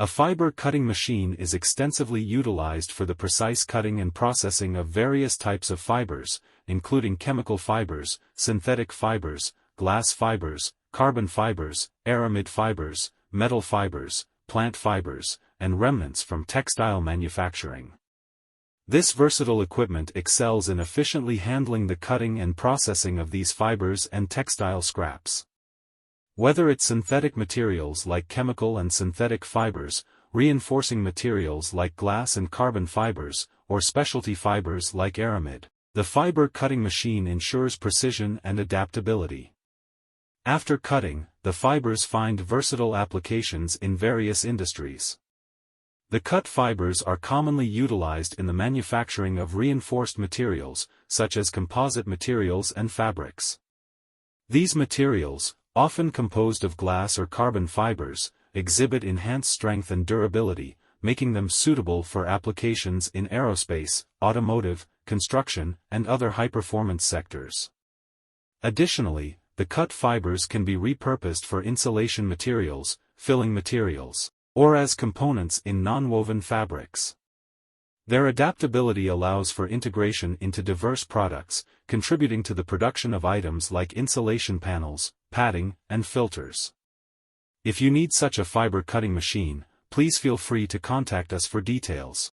A fiber cutting machine is extensively utilized for the precise cutting and processing of various types of fibers, including chemical fibers, synthetic fibers, glass fibers, carbon fibers, aramid fibers, metal fibers, plant fibers, and remnants from textile manufacturing. This versatile equipment excels in efficiently handling the cutting and processing of these fibers and textile scraps. Whether it's synthetic materials like chemical and synthetic fibers, reinforcing materials like glass and carbon fibers, or specialty fibers like aramid, the fiber cutting machine ensures precision and adaptability. After cutting, the fibers find versatile applications in various industries. The cut fibers are commonly utilized in the manufacturing of reinforced materials, such as composite materials and fabrics. These materials, often composed of glass or carbon fibers, exhibit enhanced strength and durability, making them suitable for applications in aerospace, automotive, construction, and other high-performance sectors. Additionally, the cut fibers can be repurposed for insulation materials, filling materials, or as components in nonwoven fabrics. Their adaptability allows for integration into diverse products, contributing to the production of items like insulation panels, padding, and filters. If you need such a fiber cutting machine, please feel free to contact us for details.